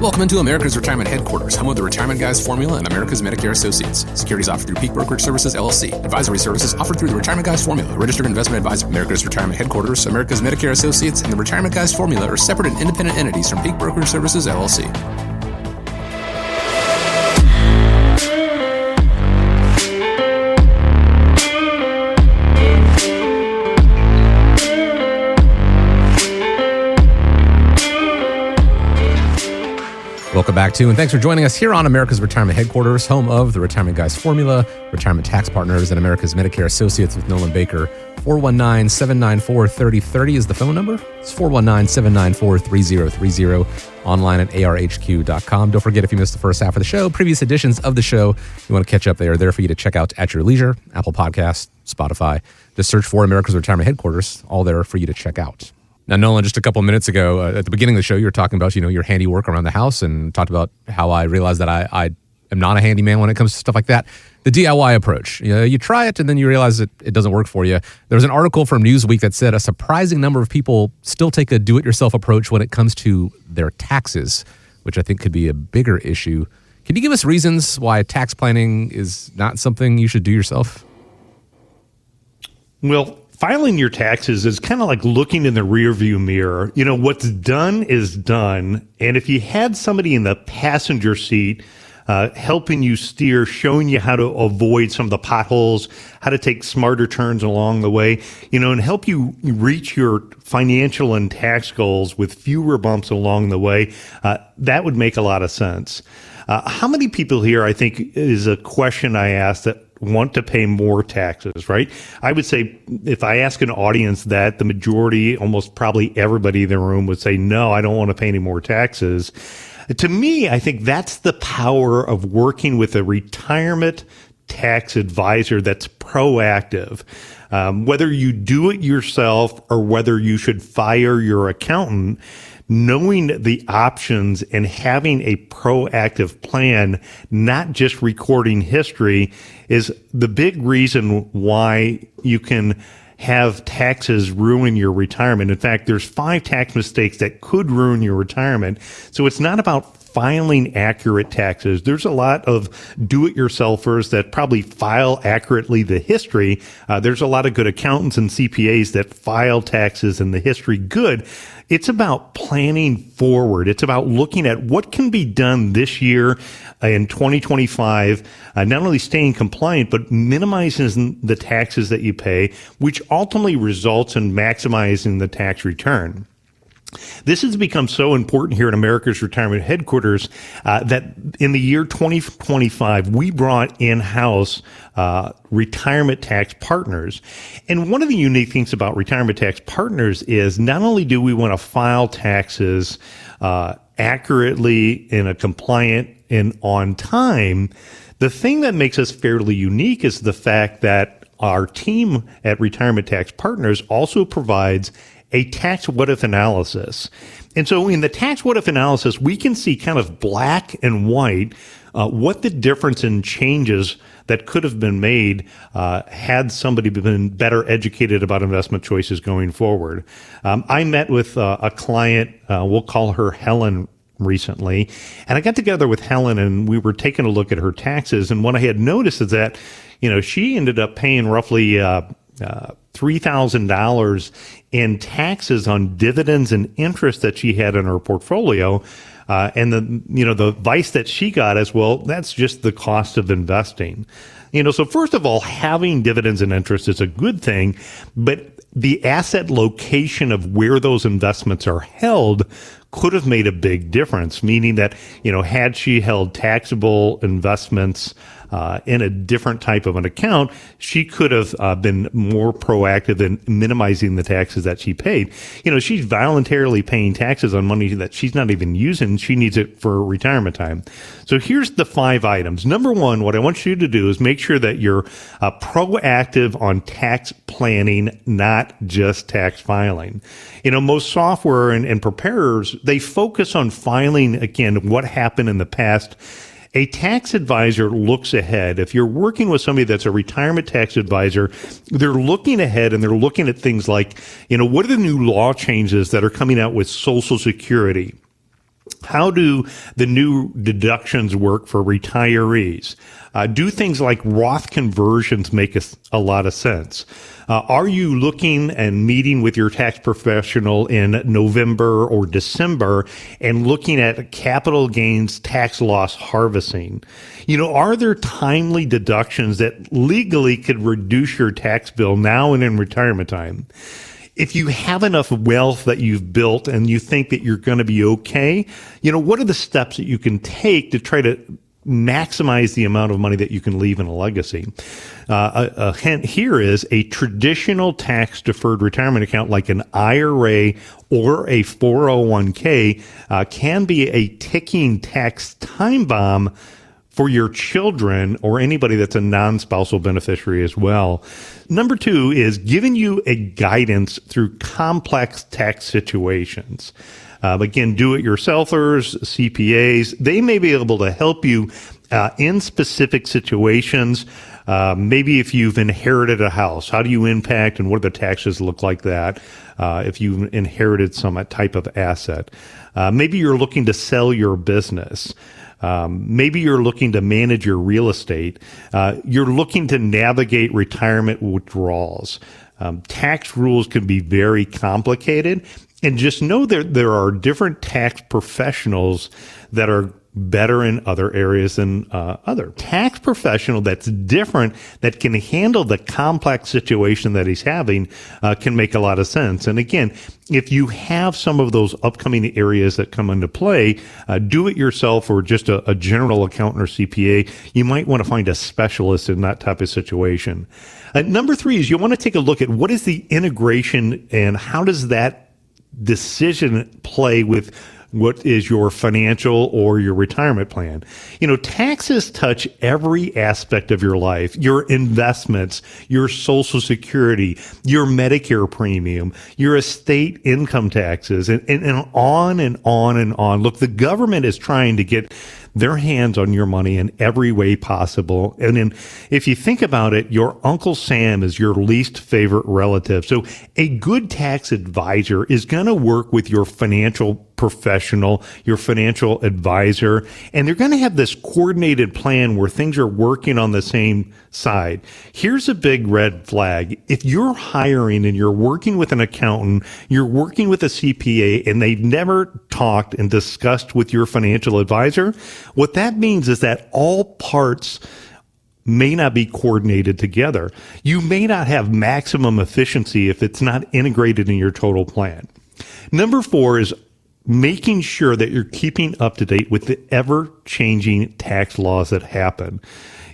Welcome into America's Retirement Headquarters, home of the Retirement Guys Formula and America's Medicare Associates. Securities offered through Peak Brokerage Services, LLC. Advisory services offered through the Retirement Guys Formula, registered investment advisor. America's Retirement Headquarters, America's Medicare Associates, and the Retirement Guys Formula are separate and independent entities from Peak Brokerage Services, LLC. Welcome back to, and thanks for joining us here on America's Retirement Headquarters, home of the Retirement Guys Formula, Retirement Tax Partners, and America's Medicare Associates with Nolan Baker. 419-794-3030 is the phone number. It's 419-794-3030. Online at arhq.com. Don't forget, if you missed the first half of the show, previous editions of the show, you want to catch up, they are there for you to check out at your leisure. Apple Podcasts, Spotify. Just search for America's Retirement Headquarters, all there for you to check out. Now, Nolan, just a couple of minutes ago, at the beginning of the show, you were talking about, your handiwork around the house and talked about how I realized that I am not a handyman when it comes to stuff like that. The DIY approach. You try it and then you realize it doesn't work for you. There was an article from Newsweek that said a surprising number of people still take a do-it-yourself approach when it comes to their taxes, which I think could be a bigger issue. Can you give us reasons why tax planning is not something you should do yourself? Well, filing your taxes is kind of like looking in the rearview mirror. What's done is done. And if you had somebody in the passenger seat helping you steer, showing you how to avoid some of the potholes, how to take smarter turns along the way, and help you reach your financial and tax goals with fewer bumps along the way, that would make a lot of sense. How many people here, I think, is a question I asked that want to pay more taxes, right? I would say if I ask an audience that, the majority, almost probably everybody in the room would say, no, I don't want to pay any more taxes. To me, I think that's the power of working with a retirement tax advisor that's proactive. Whether you do it yourself or whether you should fire your accountant, knowing the options and having a proactive plan, not just recording history, is the big reason why you can have taxes ruin your retirement. In fact, there's 5 tax mistakes that could ruin your retirement. So it's not about filing accurate taxes. There's a lot of do-it-yourselfers that probably file accurately the history. There's a lot of good accountants and CPAs that file taxes and the history good. It's about planning forward. It's about looking at what can be done this year in 2025, not only staying compliant, but minimizing the taxes that you pay, which ultimately results in maximizing the tax return. This has become so important here at America's Retirement Headquarters that in the year 2025, we brought in-house retirement tax partners. And one of the unique things about retirement tax partners is not only do we want to file taxes accurately in a compliant and on time, the thing that makes us fairly unique is the fact that our team at Retirement Tax Partners also provides a tax what-if analysis. And so in the tax what-if analysis, we can see kind of black and white what the difference in changes that could have been made had somebody been better educated about investment choices going forward. I met with a client, we'll call her Helen, recently, and I got together with Helen and we were taking a look at her taxes. And what I had noticed is that, she ended up paying roughly $3,000 in taxes on dividends and interest that she had in her portfolio. And the advice that she got as well, that's just the cost of investing. So first of all, having dividends and interest is a good thing, but the asset location of where those investments are held could have made a big difference, meaning that, had she held taxable investments in a different type of an account, she could have been more proactive in minimizing the taxes that she paid. She's voluntarily paying taxes on money that she's not even using. She needs it for retirement time. So here's the 5 items. Number 1, what I want you to do is make sure that you're proactive on tax planning, not just tax filing. Most software and preparers, they focus on filing, again, what happened in the past. A tax advisor looks ahead. If you're working with somebody that's a retirement tax advisor, they're looking ahead and they're looking at things like, what are the new law changes that are coming out with Social Security? How do the new deductions work for retirees? Do things like Roth conversions make a lot of sense? Are you looking and meeting with your tax professional in November or December and looking at capital gains tax loss harvesting? Are there timely deductions that legally could reduce your tax bill now and in retirement time? If you have enough wealth that you've built and you think that you're going to be okay, what are the steps that you can take to try to maximize the amount of money that you can leave in a legacy? A hint here is a traditional tax deferred retirement account like an IRA or a 401k can be a ticking tax time bomb for your children or anybody that's a non-spousal beneficiary as well. Number 2 is giving you a guidance through complex tax situations. Again, do-it-yourselfers, CPAs, they may be able to help you in specific situations. Maybe if you've inherited a house, how do you impact and what do the taxes look like that if you've inherited some type of asset? Maybe you're looking to sell your business. Maybe you're looking to manage your real estate. You're looking to navigate retirement withdrawals. Tax rules can be very complicated. And just know that there are different tax professionals that are better in other areas than other. Tax professional that's different, that can handle the complex situation that he's having, can make a lot of sense. And again, if you have some of those upcoming areas that come into play, do it yourself or just a general accountant or CPA, you might want to find a specialist in that type of situation. Number 3 is you want to take a look at what is the integration and how does that decision play with what is your financial or your retirement plan. Taxes touch every aspect of your life, your investments, your Social Security, your Medicare premium, your estate income taxes, and on and on and on. Look, the government is trying to get their hands on your money in every way possible. And then if you think about it, your Uncle Sam is your least favorite relative. So a good tax advisor is going to work with your financial professional, your financial advisor, and they're going to have this coordinated plan where things are working on the same side. Here's a big red flag. If you're hiring and you're working with an accountant, you're working with a CPA, and they've never talked and discussed with your financial advisor, what that means is that all parts may not be coordinated together. You may not have maximum efficiency if it's not integrated in your total plan. Number 4 is making sure that you're keeping up to date with the ever-changing tax laws that happen.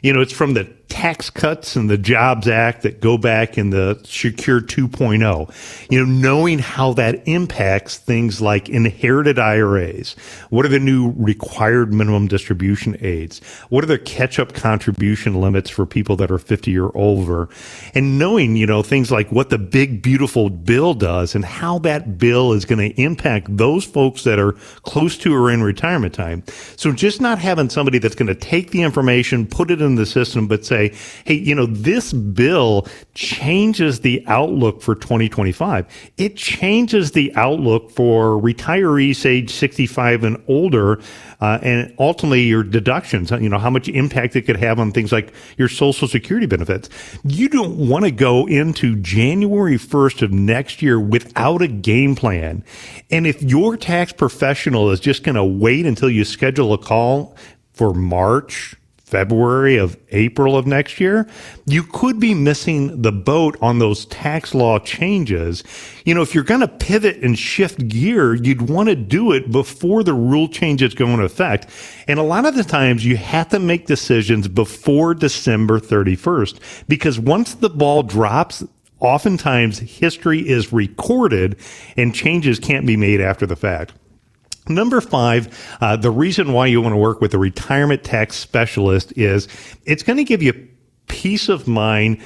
It's from the Tax Cuts and the Jobs Act that go back in the Secure 2.0. Knowing how that impacts things like inherited IRAs. What are the new required minimum distribution age? What are the catch-up contribution limits for people that are 50 or older? And knowing, things like what the big, beautiful bill does and how that bill is going to impact those folks that are close to or in retirement time. So just not having somebody that's going to take the information, put it in the system, but say, hey, this bill changes the outlook for 2025. It changes the outlook for retirees age 65 and older, and ultimately your deductions, how much impact it could have on things like your Social Security benefits. You don't want to go into January 1st of next year without a game plan. And if your tax professional is just going to wait until you schedule a call for March, February of April of next year, you could be missing the boat on those tax law changes. If you're going to pivot and shift gear, you'd want to do it before the rule changes go into effect. And a lot of the times you have to make decisions before December 31st, because once the ball drops, oftentimes history is recorded and changes can't be made after the fact. Number 5, the reason why you want to work with a retirement tax specialist is it's going to give you peace of mind,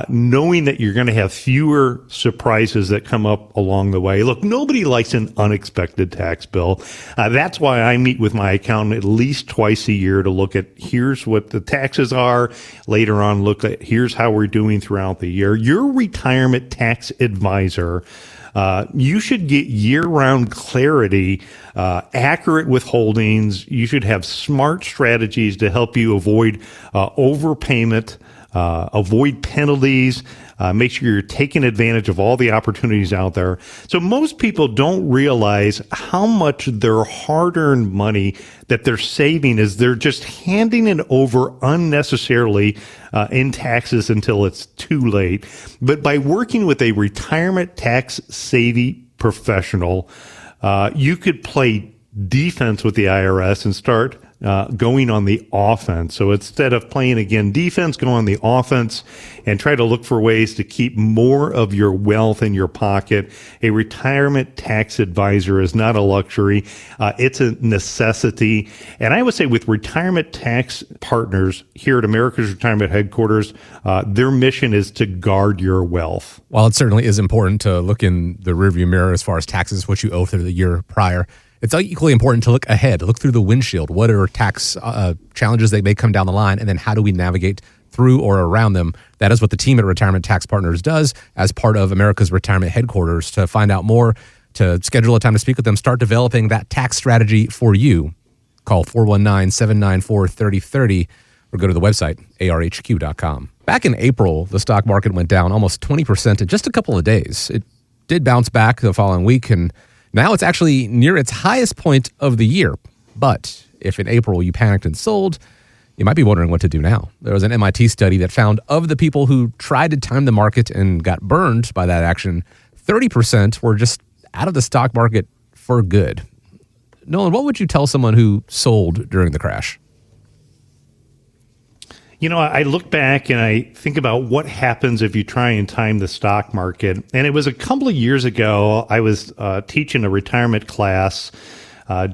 knowing that you're going to have fewer surprises that come up along the way. Look, nobody likes an unexpected tax bill. That's why I meet with my accountant at least twice a year to look at here's what the taxes are. Later on, look at here's how we're doing throughout the year. Your retirement tax advisor You should get year-round clarity, accurate withholdings. You should have smart strategies to help you avoid overpayment, avoid penalties, make sure you're taking advantage of all the opportunities out there. So most people don't realize how much their hard-earned money that they're saving is they're just handing it over unnecessarily in taxes until it's too late. But by working with a retirement tax savvy professional, you could play defense with the IRS and start going on the offense. So instead of playing again defense, go on the offense and try to look for ways to keep more of your wealth in your pocket. A retirement tax advisor is not a luxury. It's a necessity. And I would say with retirement tax partners here at America's Retirement Headquarters, their mission is to guard your wealth. While it certainly is important to look in the rearview mirror as far as taxes, what you owe through the year prior, it's equally important to look ahead, look through the windshield. What are tax challenges that may come down the line, and then how do we navigate through or around them? That is what the team at Retirement Tax Partners does as part of America's Retirement Headquarters. To find out more, to schedule a time to speak with them, start developing that tax strategy for you. Call 419-794-3030 or go to the website, arhq.com. Back in April, the stock market went down almost 20% in just a couple of days. It did bounce back the following week, and now it's actually near its highest point of the year. But if in April you panicked and sold, you might be wondering what to do now. There was an MIT study that found of the people who tried to time the market and got burned by that action, 30% were just out of the stock market for good. Nolan, what would you tell someone who sold during the crash? You know, I look back and I think about what happens if you try and time the stock market. And it was a couple of years ago, I was teaching a retirement class,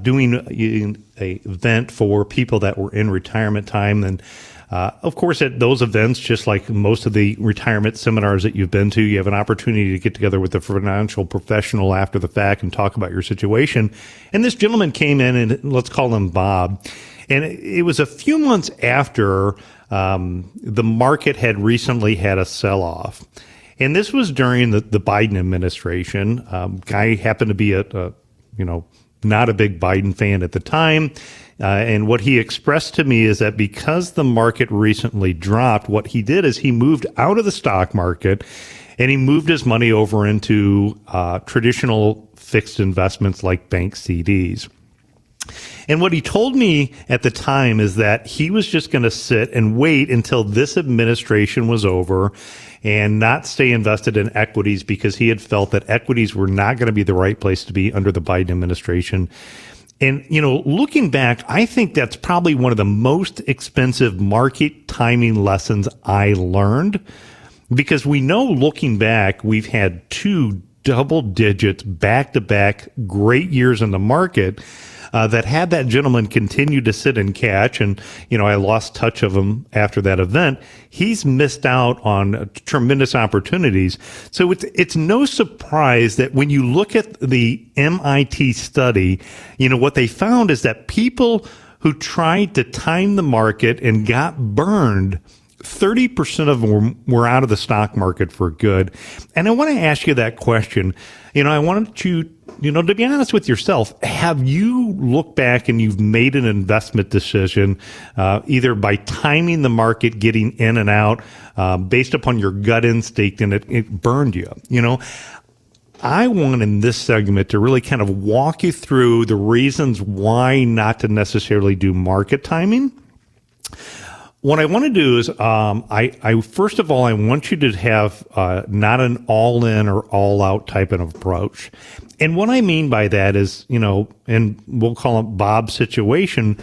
doing an event for people that were in retirement time. And of course, at those events, just like most of the retirement seminars that you've been to, you have an opportunity to get together with a financial professional after the fact and talk about your situation. And this gentleman came in, and let's call him Bob. And it was a few months after the market had recently had a sell-off. And this was during the Biden administration. Guy happened to be not a big Biden fan at the time. And what he expressed to me is that because the market recently dropped, what he did is he moved out of the stock market and he moved his money over into traditional fixed investments like bank CDs. And what he told me at the time is that he was just going to sit and wait until this administration was over and not stay invested in equities because he had felt that equities were not going to be the right place to be under the Biden administration. And, looking back, I think that's probably one of the most expensive market timing lessons I learned, because we know looking back, we've had 2 double digits back-to-back great years in the market that had that gentleman continue to sit and catch. And, I lost touch of him after that event. He's missed out on tremendous opportunities. So it's no surprise that when you look at the MIT study, what they found is that people who tried to time the market and got burned, 30% of them were out of the stock market for good. And I want to ask you that question. I wanted you, to be honest with yourself, have you looked back and you've made an investment decision, either by timing the market, getting in and out, based upon your gut instinct, and it burned you? I want in this segment to really kind of walk you through the reasons why not to necessarily do market timing. What I want to do is, I first of all, I want you to have not an all-in or all-out type of approach. And what I mean by that is, and we'll call it Bob's situation,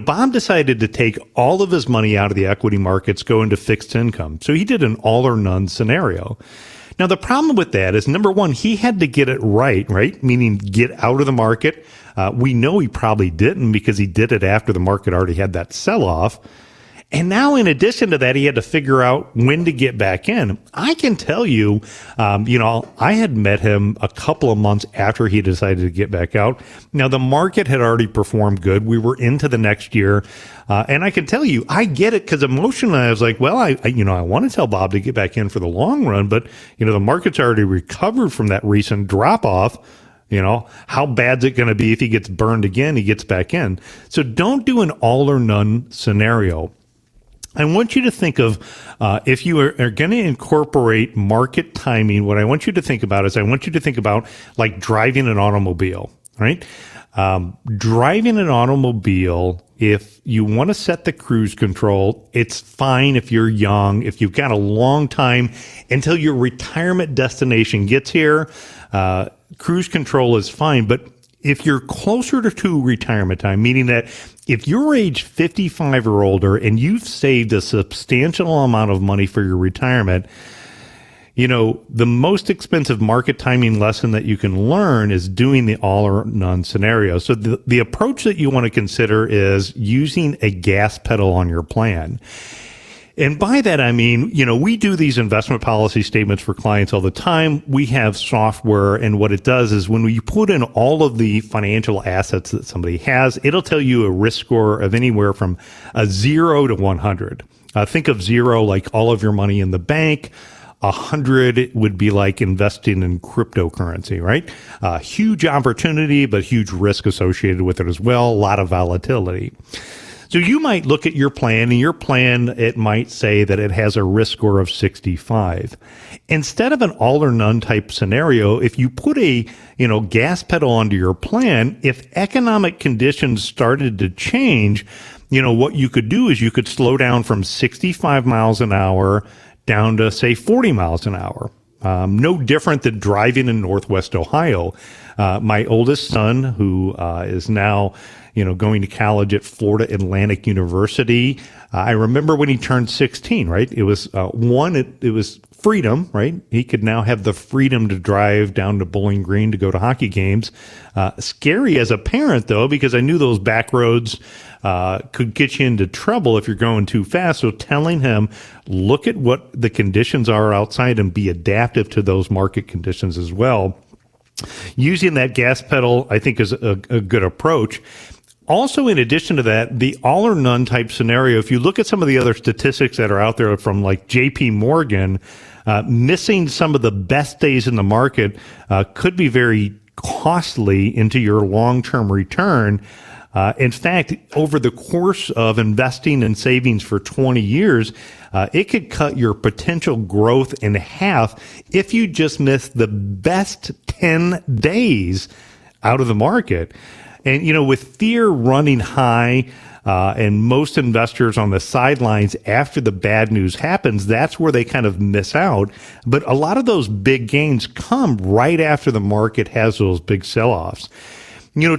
Bob decided to take all of his money out of the equity markets, go into fixed income. So he did an all or none scenario. Now, the problem with that is, number one, he had to get it right? Meaning get out of the market. We know he probably didn't because he did it after the market already had that sell-off. And now, in addition to that, he had to figure out when to get back in. I can tell you, I had met him a couple of months after he decided to get back out. Now, the market had already performed good. We were into the next year. And I can tell you, I get it, because emotionally I was like, well, I want to tell Bob to get back in for the long run, but, the market's already recovered from that recent drop off. How bad's it going to be if he gets burned again, he gets back in? So don't do an all or none scenario. I want you to think of, if you are going to incorporate market timing, what I want you to think about is like driving an automobile, right? Driving an automobile, if you want to set the cruise control, it's fine if you're young, if you've got a long time until your retirement destination gets here, cruise control is fine. But if you're closer to retirement time, meaning that if you're age 55 or older and you've saved a substantial amount of money for your retirement, the most expensive market timing lesson that you can learn is doing the all or none scenario. So the approach that you want to consider is using a gas pedal on your plan. And by that, I mean, we do these investment policy statements for clients all the time. We have software, and what it does is when we put in all of the financial assets that somebody has, it'll tell you a risk score of anywhere from a 0 to 100. Think of 0 like all of your money in the bank. 100 would be like investing in cryptocurrency, right? Huge opportunity, but huge risk associated with it as well. A lot of volatility. So you might look at your plan, and your plan, it might say that it has a risk score of 65. Instead of an all or none type scenario, if you put a, gas pedal onto your plan, if economic conditions started to change, what you could do is you could slow down from 65 miles an hour down to, say, 40 miles an hour. No different than driving in Northwest Ohio. My oldest son, who is now going to college at Florida Atlantic University. I remember when he turned 16, right? It was it was freedom, right? He could now have the freedom to drive down to Bowling Green to go to hockey games. Scary as a parent, though, because I knew those back roads could get you into trouble if you're going too fast. So telling him, look at what the conditions are outside and be adaptive to those market conditions as well. Using that gas pedal, I think, is a good approach. Also, in addition to that, the all or none type scenario, if you look at some of the other statistics that are out there from like JP Morgan, missing some of the best days in the market could be very costly into your long-term return. In fact, over the course of investing and savings for 20 years, it could cut your potential growth in half if you just miss the best 10 days out of the market. And, with fear running high, and most investors on the sidelines after the bad news happens, that's where they kind of miss out. But a lot of those big gains come right after the market has those big sell-offs.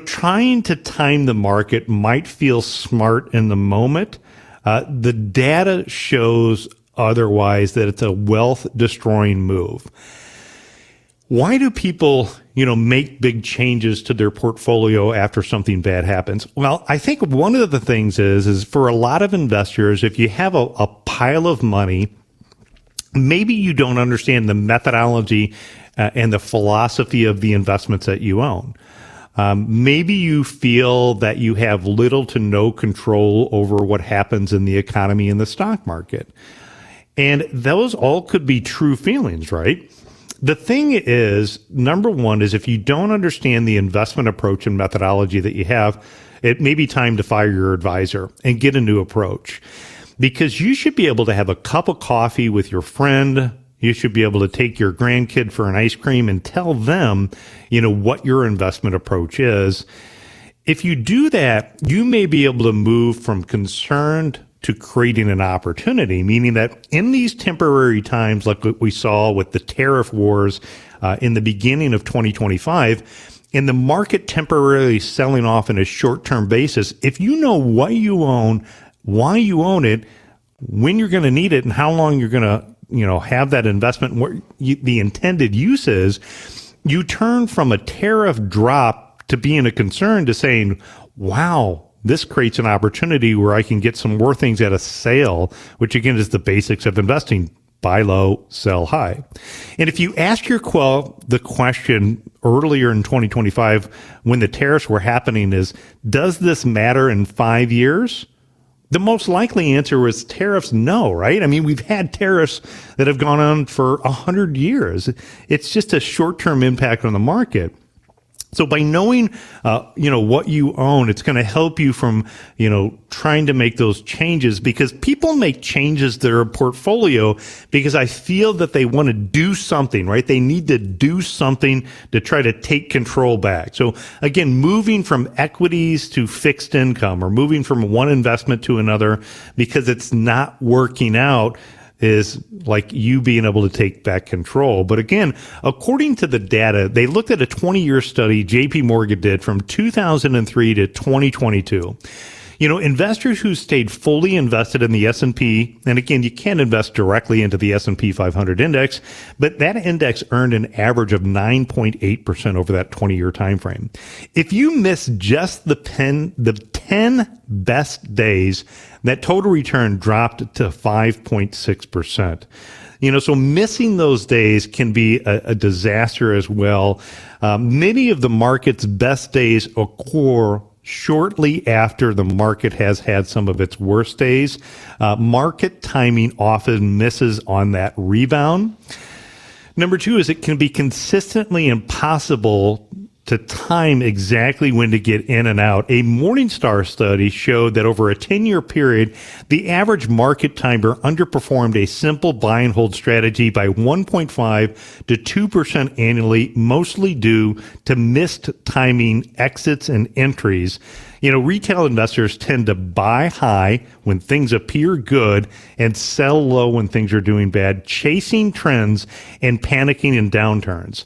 Trying to time the market might feel smart in the moment. The data shows otherwise, that it's a wealth-destroying move. Why do people, make big changes to their portfolio after something bad happens? Well, I think one of the things is for a lot of investors, if you have a pile of money, maybe you don't understand the methodology and the philosophy of the investments that you own. Maybe you feel that you have little to no control over what happens in the economy and the stock market. And those all could be true feelings, right? The thing is, number one is if you don't understand the investment approach and methodology that you have, it may be time to fire your advisor and get a new approach. Because you should be able to have a cup of coffee with your friend. You should be able to take your grandkid for an ice cream and tell them, what your investment approach is. If you do that, you may be able to move from concerned to creating an opportunity, meaning that in these temporary times, like what we saw with the tariff wars in the beginning of 2025, and the market temporarily selling off in a short-term basis, if you know what you own, why you own it, when you're going to need it, and how long you're going to have that investment, what the intended use is, you turn from a tariff drop to being a concern to saying, wow, this creates an opportunity where I can get some more things at a sale, which again is the basics of investing. Buy low, sell high. And if you ask the question earlier in 2025 when the tariffs were happening is, does this matter in 5 years? The most likely answer was tariffs, no, right? I mean, we've had tariffs that have gone on for 100 years. It's just a short-term impact on the market. So by knowing, what you own, it's going to help you from, trying to make those changes, because people make changes to their portfolio because I feel that they want to do something, right? They need to do something to try to take control back. So again, moving from equities to fixed income or moving from one investment to another because it's not working out is like you being able to take back control. But again, according to the data, they looked at a 20-year study JP Morgan did from 2003 to 2022. Investors who stayed fully invested in the S&P, and again, you can't invest directly into the S&P 500 index, but that index earned an average of 9.8% over that 20-year time frame. If you miss just the 10 best days, that total return dropped to 5.6%. So missing those days can be a disaster as well. Many of the market's best days occur shortly after the market has had some of its worst days. Market timing often misses on that rebound. Number two is it can be consistently impossible to time exactly when to get in and out. A Morningstar study showed that over a 10-year period, the average market timer underperformed a simple buy and hold strategy by 1.5 to 2% annually, mostly due to missed timing exits and entries. Retail investors tend to buy high when things appear good and sell low when things are doing bad, chasing trends and panicking in downturns.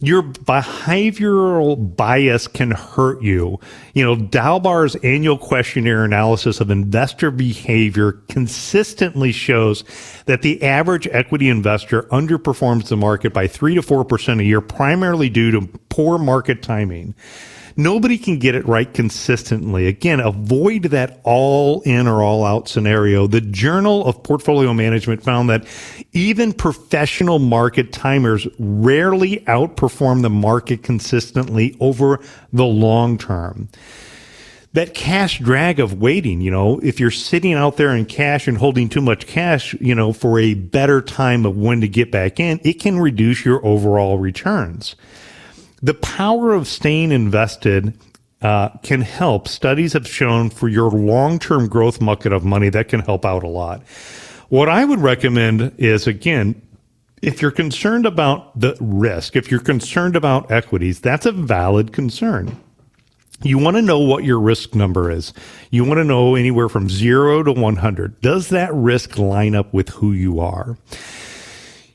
Your behavioral bias can hurt you. Dalbar's annual questionnaire analysis of investor behavior consistently shows that the average equity investor underperforms the market by 3 to 4% a year, primarily due to poor market timing. Nobody can get it right consistently. Again, avoid that all in or all out scenario. The Journal of Portfolio Management found that even professional market timers rarely outperform the market consistently over the long term. That cash drag of waiting, if you're sitting out there in cash and holding too much cash, for a better time of when to get back in, it can reduce your overall returns. The power of staying invested can help. Studies have shown for your long-term growth bucket of money, that can help out a lot. What I would recommend is, again, if you're concerned about the risk, if you're concerned about equities, that's a valid concern. You want to know what your risk number is. You want to know anywhere from 0 to 100. Does that risk line up with who you are?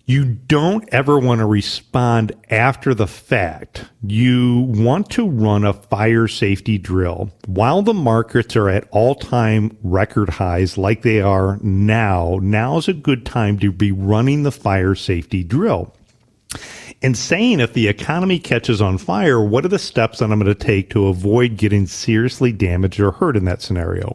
You don't ever want to respond after the fact. You want to run a fire safety drill. While the markets are at all-time record highs like they are now is a good time to be running the fire safety drill. And saying, if the economy catches on fire, what are the steps that I'm going to take to avoid getting seriously damaged or hurt in that scenario?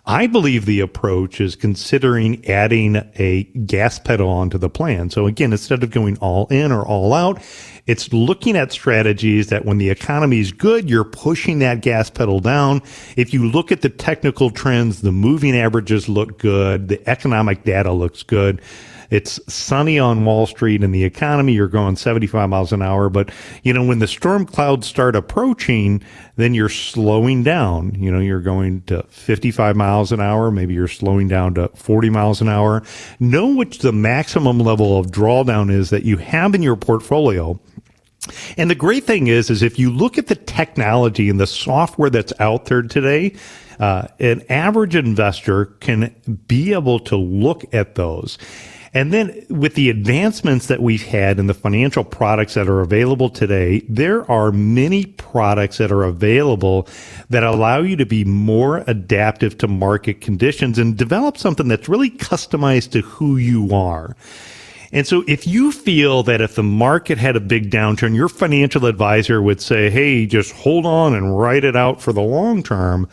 I believe the approach is considering adding a gas pedal onto the plan. So again, instead of going all in or all out, it's looking at strategies that when the economy is good, you're pushing that gas pedal down. If you look at the technical trends, the moving averages look good, the economic data looks good. It's sunny on Wall Street and the economy, you're going 75 miles an hour. But, when the storm clouds start approaching, then you're slowing down. You're going to 55 miles an hour. Maybe you're slowing down to 40 miles an hour. Know which the maximum level of drawdown is that you have in your portfolio. And the great thing is if you look at the technology and the software that's out there today, an average investor can be able to look at those. And then with the advancements that we've had in the financial products that are available today, there are many products that are available that allow you to be more adaptive to market conditions and develop something that's really customized to who you are. And so if you feel that if the market had a big downturn, your financial advisor would say, hey, just hold on and ride it out for the long term,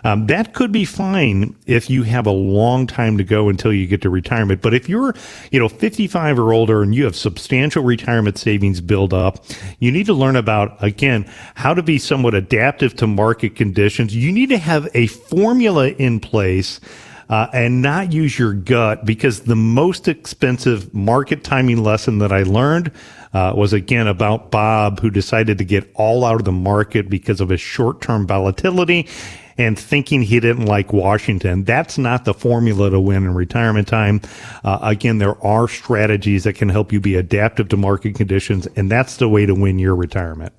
That could be fine if you have a long time to go until you get to retirement. But if you're, 55 or older and you have substantial retirement savings build up, you need to learn about, again, how to be somewhat adaptive to market conditions. You need to have a formula in place and not use your gut, because the most expensive market timing lesson that I learned was, again, about Bob, who decided to get all out of the market because of his short-term volatility and thinking he didn't like Washington. That's not the formula to win in retirement time. Again, there are strategies that can help you be adaptive to market conditions, and that's the way to win your retirement.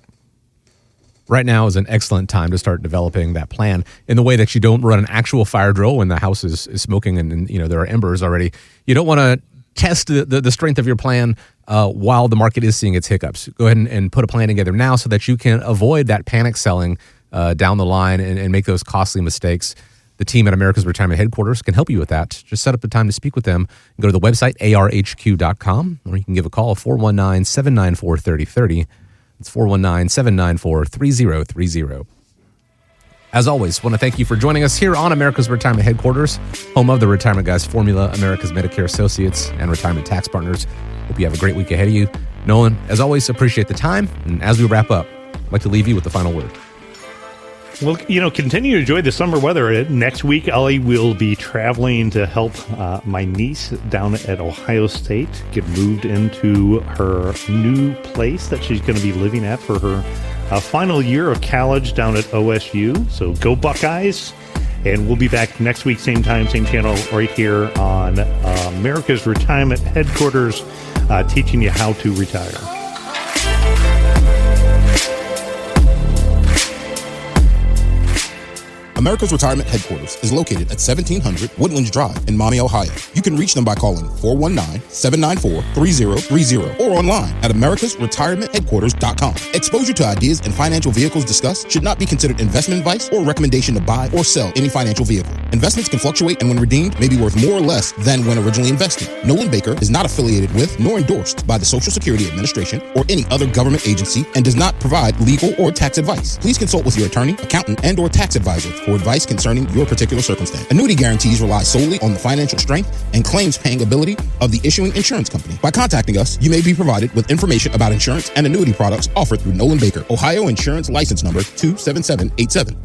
Right now is an excellent time to start developing that plan in the way that you don't run an actual fire drill when the house is smoking and there are embers already. You don't want to test the strength of your plan while the market is seeing its hiccups. Go ahead and put a plan together now so that you can avoid that panic selling down the line and make those costly mistakes. The team at America's Retirement Headquarters can help you with that. Just set up the time to speak with them. Go to the website, arhq.com, or you can give a call, 419-794-3030. It's 419-794-3030. As always, want to thank you for joining us here on America's Retirement Headquarters, home of the Retirement Guys Formula, America's Medicare Associates, and Retirement Tax Partners. Hope you have a great week ahead of you. Nolan, as always, appreciate the time. And as we wrap up, I'd like to leave you with the final word. Well, continue to enjoy the summer weather. Next week, Ellie will be traveling to help my niece down at Ohio State get moved into her new place that she's going to be living at for her final year of college down at OSU. So go Buckeyes. And we'll be back next week, same time, same channel, right here on America's Retirement Headquarters, teaching you how to retire. America's Retirement Headquarters is located at 1700 Woodlands Drive in Maumee, Ohio. You can reach them by calling 419-794-3030 or online at americasretirementheadquarters.com. Exposure to ideas and financial vehicles discussed should not be considered investment advice or recommendation to buy or sell any financial vehicle. Investments can fluctuate and when redeemed may be worth more or less than when originally invested. Nolan Baker is not affiliated with nor endorsed by the Social Security Administration or any other government agency and does not provide legal or tax advice. Please consult with your attorney, accountant, and or tax advisor for advice concerning your particular circumstance. Annuity guarantees rely solely on the financial strength and claims paying ability of the issuing insurance company. By contacting us, you may be provided with information about insurance and annuity products offered through Nolan Baker, Ohio Insurance License Number 27787.